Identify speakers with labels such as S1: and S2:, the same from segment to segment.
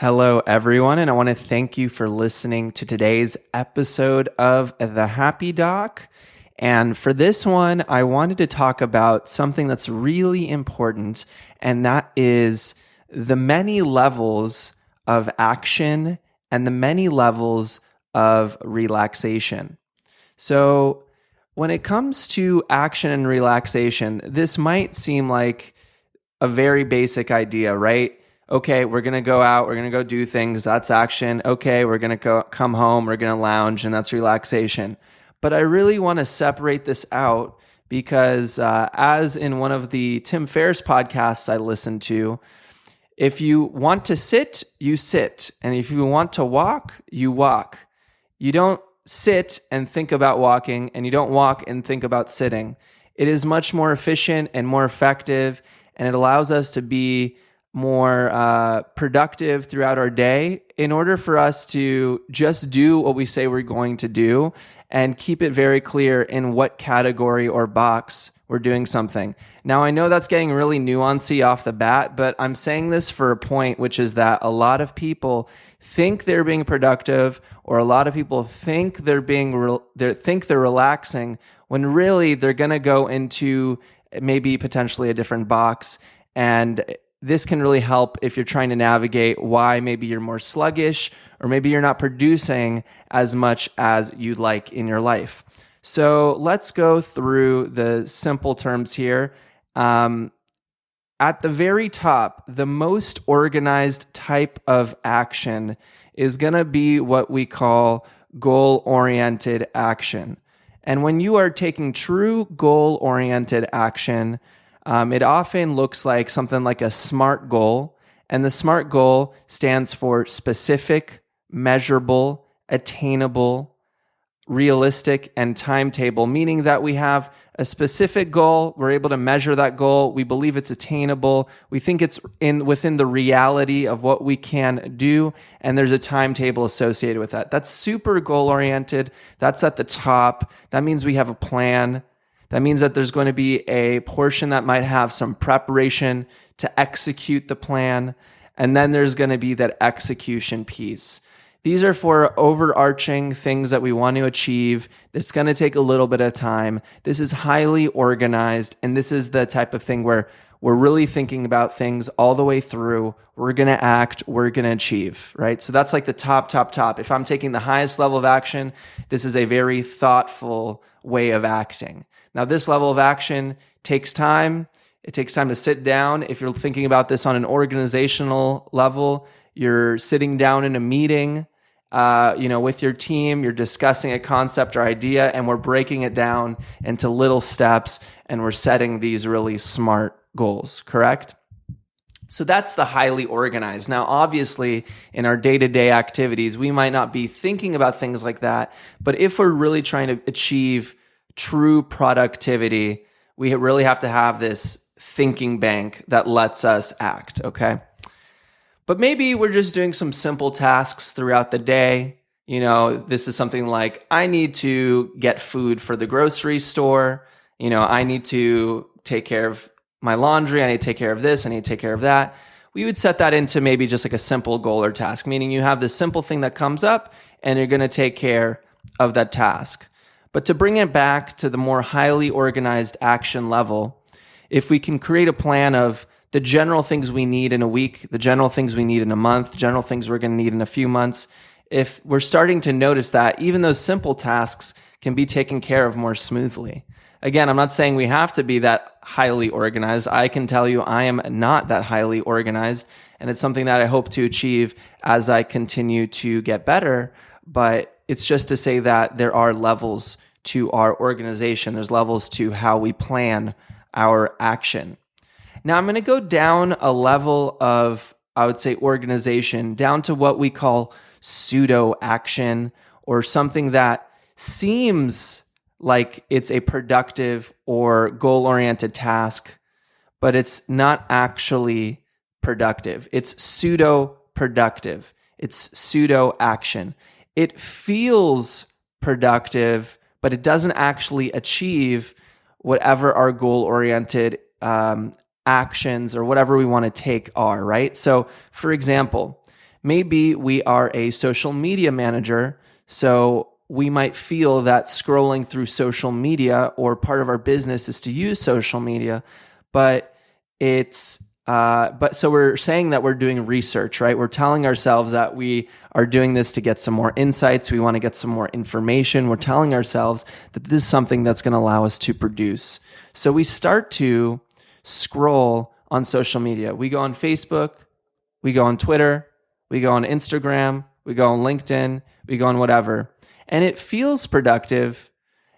S1: Hello, everyone, and I want to thank you for listening to today's episode of The Happy Doc. And for this one, I wanted to talk about something that's really important, and that is the many levels of action and the many levels of relaxation. So, when it comes to action and relaxation, this might seem like a very basic idea, right? Okay, we're going to go out, we're going to go do things, that's action. Okay, we're going to come home, we're going to lounge, and that's relaxation. But I really want to separate this out because as in one of the Tim Ferriss podcasts I listened to, if you want to sit, you sit. And if you want to walk, you walk. You don't sit and think about walking, and you don't walk and think about sitting. It is much more efficient and more effective, and it allows us to be more productive throughout our day in order for us to just do what we say we're going to do and keep it very clear in what category or box we're doing something. Now, I know that's getting really nuancy off the bat, but I'm saying this for a point, which is that a lot of people think they're being productive, or a lot of people think they're relaxing, when really they're going to go into maybe potentially a different box. And this can really help if you're trying to navigate why maybe you're more sluggish, or maybe you're not producing as much as you'd like in your life. So let's go through the simple terms here. At the very top, the most organized type of action is going to be what we call goal-oriented action. And when you are taking true goal-oriented action, it often looks like something like a SMART goal. And the SMART goal stands for specific, measurable, attainable, realistic, and timetable, meaning that we have a specific goal, we're able to measure that goal, we believe it's attainable, we think it's within the reality of what we can do, and there's a timetable associated with that. That's super goal-oriented. That's at the top. That means we have a plan. That means that there's going to be a portion that might have some preparation to execute the plan, and then there's going to be that execution piece. These are for overarching things that we want to achieve. It's going to take a little bit of time. This is highly organized, and this is the type of thing where we're really thinking about things all the way through. We're going to act, we're going to achieve, right? So that's like the top. If I'm taking the highest level of action, this is a very thoughtful way of acting. Now, this level of action takes time. It takes time to sit down. If you're thinking about this on an organizational level, you're sitting down in a meeting, with your team, you're discussing a concept or idea, and we're breaking it down into little steps, and we're setting these really smart goals, correct? So that's the highly organized. Now, obviously, in our day-to-day activities, we might not be thinking about things like that, but if we're really trying to achieve true productivity, we really have to have this thinking bank that lets us act, okay? But maybe we're just doing some simple tasks throughout the day. This is something like, I need to get food for the grocery store. I need to take care of my laundry. I need to take care of this. I need to take care of that. We would set that into maybe just like a simple goal or task, meaning you have this simple thing that comes up and you're going to take care of that task. But to bring it back to the more highly organized action level, if we can create a plan of the general things we need in a week, the general things we need in a month, general things we're going to need in a few months, if we're starting to notice that even those simple tasks can be taken care of more smoothly. Again, I'm not saying we have to be that highly organized. I can tell you I am not that highly organized, and it's something that I hope to achieve as I continue to get better. But it's just to say that there are levels to our organization. There's levels to how we plan our action. Now, I'm going to go down a level of, I would say, organization, down to what we call pseudo-action, or something that seems like it's a productive or goal-oriented task, but it's not actually productive. It's pseudo-productive. It's pseudo-action. It feels productive, but it doesn't actually achieve whatever our goal-oriented actions or whatever we want to take are, right? So, for example, Maybe we are a social media manager, so we might feel that scrolling through social media or part of our business is to use social media, but so we're saying that we're doing research, right? We're telling ourselves that we are doing this to get some more insights. We want to get some more information. We're telling ourselves that this is something that's going to allow us to produce. So we start to scroll on social media. We go on Facebook, we go on Twitter, we go on Instagram, we go on LinkedIn, we go on whatever. And it feels productive.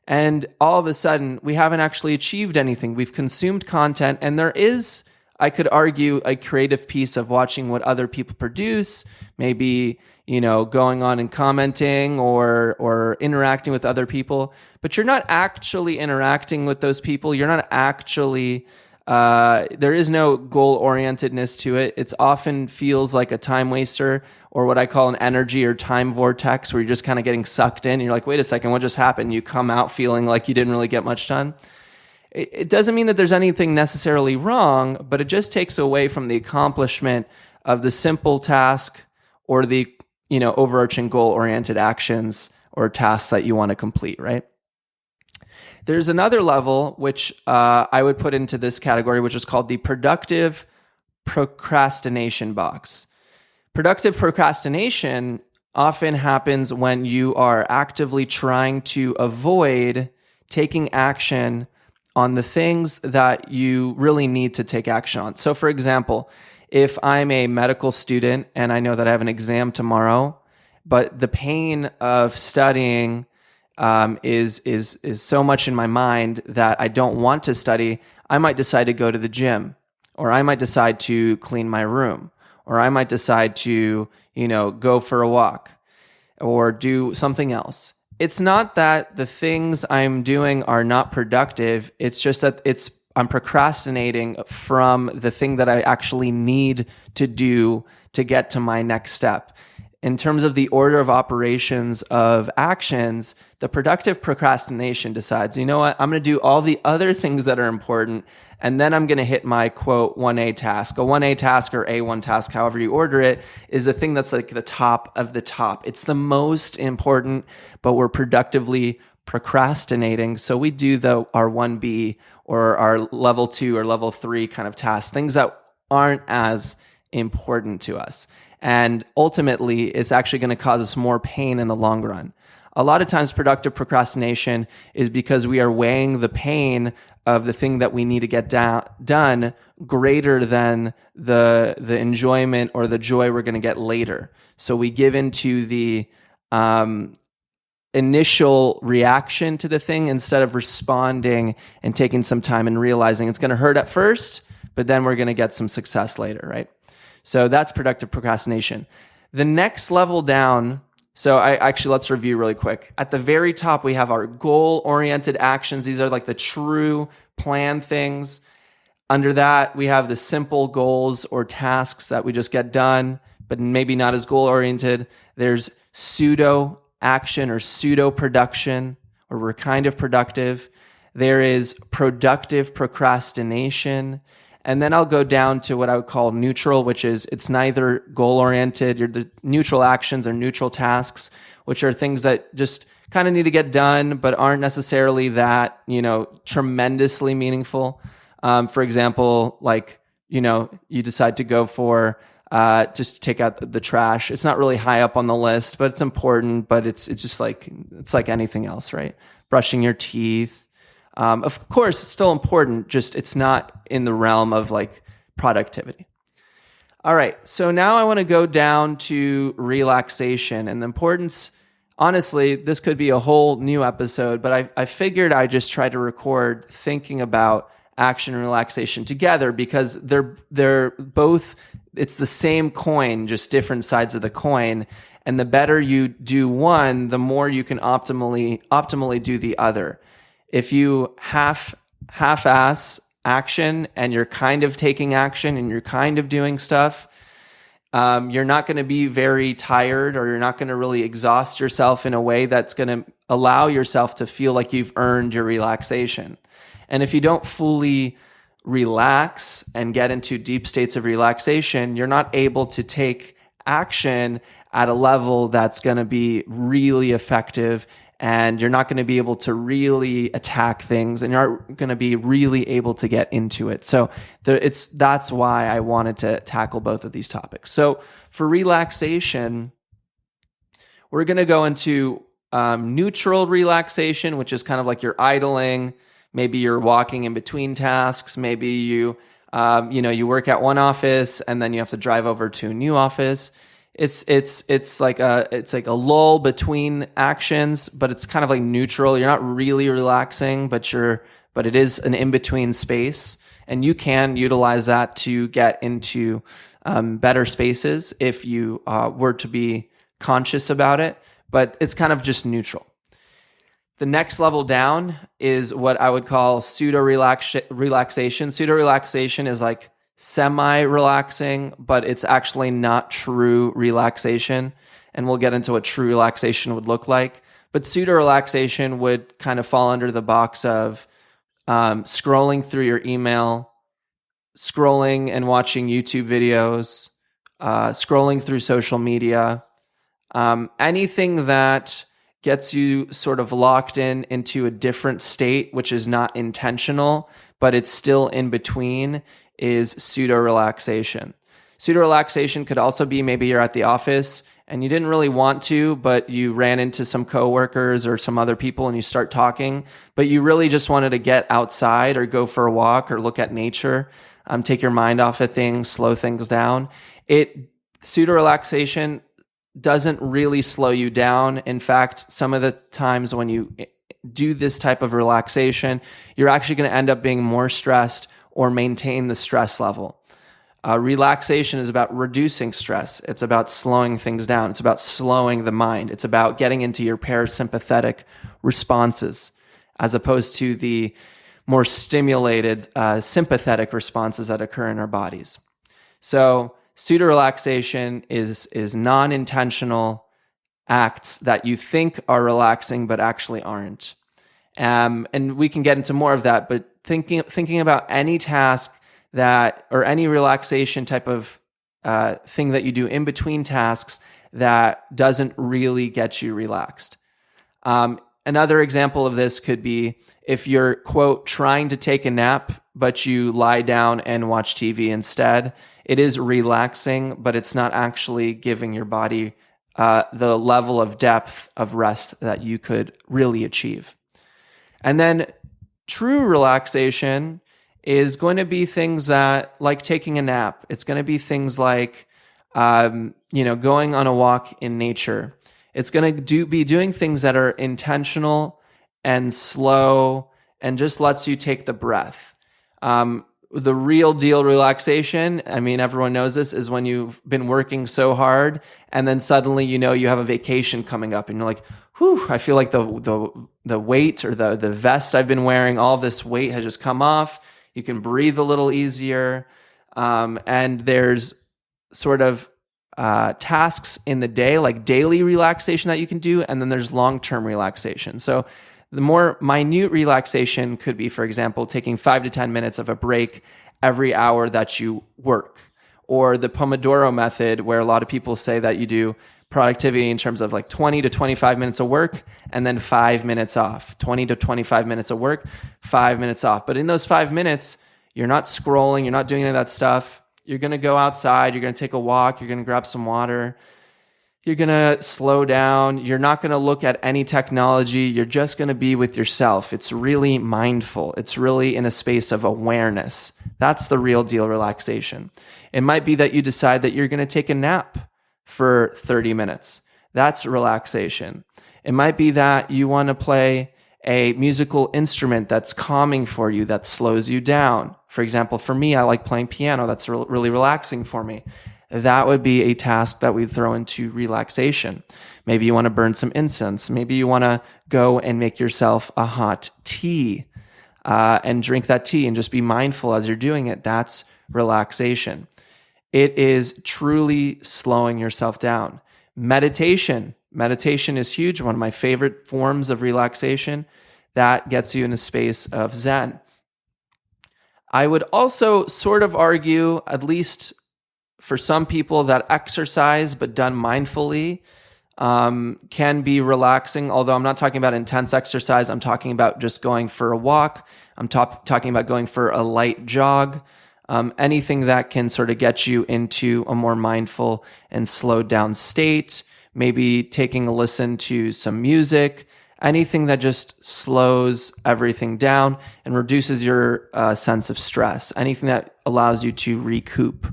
S1: And all of a sudden, we haven't actually achieved anything. We've consumed content, and there is, I could argue, a creative piece of watching what other people produce, maybe, going on and commenting or interacting with other people. But you're not actually interacting with those people. You're not actually there is no goal-orientedness to it. It often feels like a time waster, or what I call an energy or time vortex, where you're just kind of getting sucked in. You're like, wait a second, what just happened? You come out feeling like you didn't really get much done. It doesn't mean that there's anything necessarily wrong, but it just takes away from the accomplishment of the simple task or the overarching goal-oriented actions or tasks that you want to complete, right? There's another level, which I would put into this category, which is called the productive procrastination box. Productive procrastination often happens when you are actively trying to avoid taking action on the things that you really need to take action on. So, for example, if I'm a medical student and I know that I have an exam tomorrow, but the pain of studying is so much in my mind that I don't want to study, I might decide to go to the gym, or I might decide to clean my room, or I might decide to, go for a walk or do something else. It's not that the things I'm doing are not productive. It's just that I'm procrastinating from the thing that I actually need to do to get to my next step. In terms of the order of operations of actions, the productive procrastination decides, you know what, I'm going to do all the other things that are important, and then I'm going to hit my, quote, 1A task. A 1A task or A1 task, however you order it, is the thing that's like the top of the top. It's the most important, but we're productively procrastinating. So we do our 1B or our level 2 or level 3 kind of tasks, things that aren't as important to us. And ultimately, it's actually going to cause us more pain in the long run. A lot of times, productive procrastination is because we are weighing the pain of the thing that we need to get done greater than the enjoyment or the joy we're going to get later. So we give into the initial reaction to the thing instead of responding and taking some time and realizing it's going to hurt at first, but then we're going to get some success later, right? So that's productive procrastination. The next level down, let's review really quick. At the very top, we have our goal-oriented actions. These are like the true planned things. Under that, we have the simple goals or tasks that we just get done, but maybe not as goal-oriented. There's pseudo-action or pseudo-production, or we're kind of productive. There is productive procrastination. And then I'll go down to what I would call neutral, which is it's neither goal-oriented. The neutral actions or neutral tasks, which are things that just kind of need to get done, but aren't necessarily that, tremendously meaningful. For example, you decide to go for just to take out the trash. It's not really high up on the list, but it's important. But it's just it's like anything else, right? Brushing your teeth. Of course, it's still important, just it's not in the realm of productivity. All right, so now I want to go down to relaxation and the importance. Honestly, this could be a whole new episode, but I figured I'd just try to record thinking about action and relaxation together because they're both, it's the same coin, just different sides of the coin. And the better you do one, the more you can optimally do the other. If you half-ass action and you're kind of taking action and you're kind of doing stuff, you're not going to be very tired, or you're not going to really exhaust yourself in a way that's going to allow yourself to feel like you've earned your relaxation. And if you don't fully relax and get into deep states of relaxation, you're not able to take action at a level that's going to be really effective, and you're not going to be able to really attack things, and you're going to be really able to get into it. So that's why I wanted to tackle both of these topics. So for relaxation, we're going to go into neutral relaxation, which is kind of like you're idling. Maybe you're walking in between tasks. Maybe you work at one office and then you have to drive over to a new office. It's like a lull between actions, but it's kind of like neutral. You're not really relaxing, but it is an in-between space, and you can utilize that to get into better spaces if you were to be conscious about it, but it's kind of just neutral. The next level down is what I would call pseudo-relaxation. Pseudo-relaxation is like semi-relaxing, but it's actually not true relaxation. And we'll get into what true relaxation would look like. But pseudo-relaxation would kind of fall under the box of scrolling through your email, scrolling and watching YouTube videos, scrolling through social media, anything that gets you sort of locked into a different state, which is not intentional, but it's still in between, is pseudo-relaxation. Pseudo-relaxation could also be maybe you're at the office and you didn't really want to, but you ran into some coworkers or some other people and you start talking, but you really just wanted to get outside or go for a walk or look at nature, take your mind off of things, slow things down. Pseudo-relaxation doesn't really slow you down. In fact, some of the times when you do this type of relaxation, you're actually going to end up being more stressed or maintain the stress level. Relaxation is about reducing stress. It's about slowing things down. It's about slowing the mind. It's about getting into your parasympathetic responses as opposed to the more stimulated sympathetic responses that occur in our bodies. So pseudo-relaxation is non-intentional acts that you think are relaxing but actually aren't. And we can get into more of that, but thinking about any task or any relaxation type of thing that you do in between tasks that doesn't really get you relaxed. Another example of this could be if you're, quote, trying to take a nap, but you lie down and watch TV instead. It is relaxing, but it's not actually giving your body the level of depth of rest that you could really achieve. And then true relaxation is going to be things that, like taking a nap. It's going to be things like, going on a walk in nature. It's going to be doing things that are intentional and slow and just lets you take the breath. The real deal relaxation, I mean, everyone knows this, is when you've been working so hard and then suddenly you have a vacation coming up and you're like, whew, I feel like the weight or the vest I've been wearing, all this weight has just come off. You can breathe a little easier. And there's sort of tasks in the day, like daily relaxation that you can do, and then there's long-term relaxation. So the more minute relaxation could be, for example, taking 5 to 10 minutes of a break every hour that you work, or the Pomodoro method, where a lot of people say that you do productivity in terms of like 20 to 25 minutes of work and then 5 minutes off, 20 to 25 minutes of work, 5 minutes off. But in those 5 minutes, you're not scrolling, you're not doing any of that stuff. You're going to go outside, you're going to take a walk, you're going to grab some water. You're going to slow down. You're not going to look at any technology. You're just going to be with yourself. It's really mindful. It's really in a space of awareness. That's the real deal relaxation. It might be that you decide that you're going to take a nap for 30 minutes. That's relaxation. It might be that you want to play a musical instrument that's calming for you, that slows you down. For example, for me, I like playing piano. That's really relaxing for me. That would be a task that we'd throw into relaxation. Maybe you want to burn some incense. Maybe you want to go and make yourself a hot tea and drink that tea and just be mindful as you're doing it. That's relaxation. It is truly slowing yourself down. Meditation is huge. One of my favorite forms of relaxation. That gets you in a space of Zen. I would also sort of argue, at least for some people, that exercise, but done mindfully, can be relaxing. Although I'm not talking about intense exercise. I'm talking about just going for a walk. I'm talking about going for a light jog. Anything that can sort of get you into a more mindful and slowed down state. Maybe taking a listen to some music. Anything that just slows everything down and reduces your sense of stress. Anything that allows you to recoup.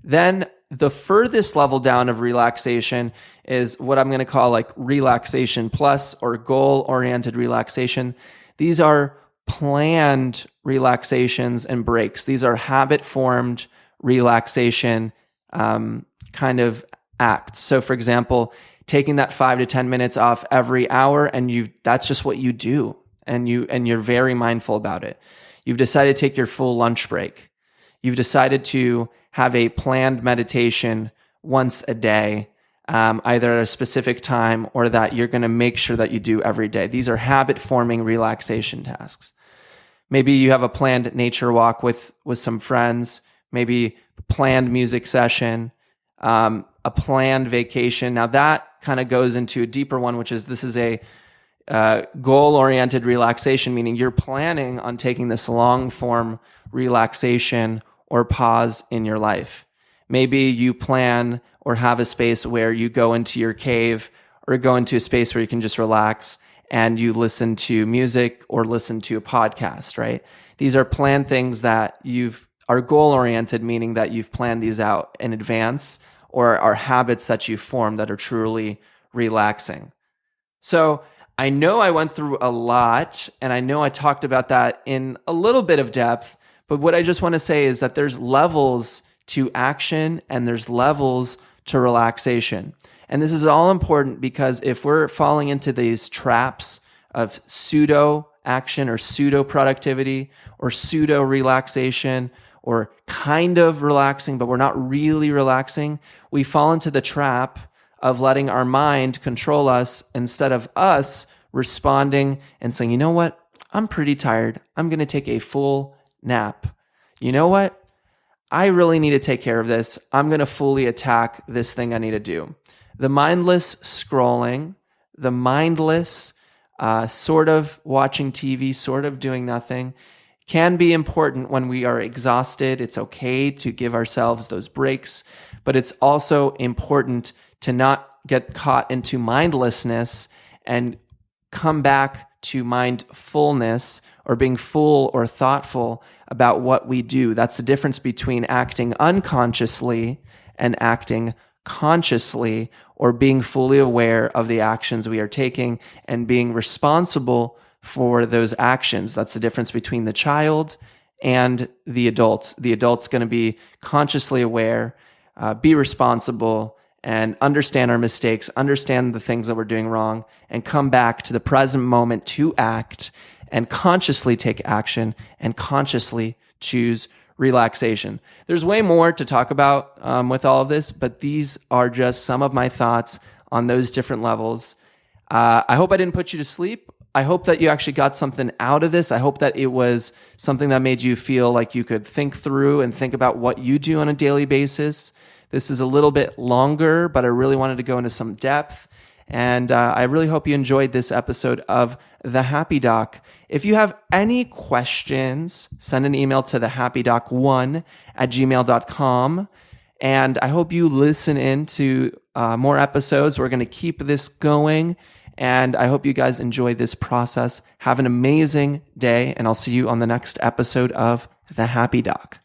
S1: Then the furthest level down of relaxation is what I'm going to call like relaxation plus or goal-oriented relaxation. These are planned relaxations and breaks. These are habit-formed relaxation kind of acts. So for example, taking that 5 to 10 minutes off every hour, and that's just what you do, and you're very mindful about it. You've decided to take your full lunch break. You've decided to have a planned meditation once a day, either at a specific time or that you're going to make sure that you do every day. These are habit-forming relaxation tasks. Maybe you have a planned nature walk with some friends, maybe a planned music session, a planned vacation. Now that kind of goes into a deeper one, which is this is a goal-oriented relaxation, meaning you're planning on taking this long-form relaxation or pause in your life. Maybe you plan or have a space where you go into your cave or go into a space where you can just relax and you listen to music or listen to a podcast, right? These are planned things that are goal-oriented, meaning that you've planned these out in advance, or are habits that you've formed that are truly relaxing. So I know I went through a lot, and I know I talked about that in a little bit of depth, but what I just want to say is that there's levels to action and there's levels to relaxation. And this is all important because if we're falling into these traps of pseudo action or pseudo productivity or pseudo relaxation or kind of relaxing, but we're not really relaxing, we fall into the trap of letting our mind control us instead of us responding and saying, you know what? I'm pretty tired. I'm going to take a full nap. You know what? I really need to take care of this. I'm going to fully attack this thing I need to do. The mindless scrolling, the mindless sort of watching TV, sort of doing nothing, can be important when we are exhausted. It's okay to give ourselves those breaks, but it's also important to not get caught into mindlessness and come back to mindfulness or being full or thoughtful about what we do. That's the difference between acting unconsciously and acting consciously, or being fully aware of the actions we are taking and being responsible for those actions. That's the difference between the child and the adult. The adult's going to be consciously aware, be responsible, and understand our mistakes, understand the things that we're doing wrong, and come back to the present moment to act and consciously take action and consciously choose relaxation. There's way more to talk about with all of this, but these are just some of my thoughts on those different levels. I hope I didn't put you to sleep. I hope that you actually got something out of this. I hope that it was something that made you feel like you could think through and think about what you do on a daily basis. This is a little bit longer, but I really wanted to go into some depth. And I really hope you enjoyed this episode of The Happy Doc. If you have any questions, send an email to thehappydoc1@gmail.com. And I hope you listen in to more episodes. We're going to keep this going. And I hope you guys enjoy this process. Have an amazing day. And I'll see you on the next episode of The Happy Doc.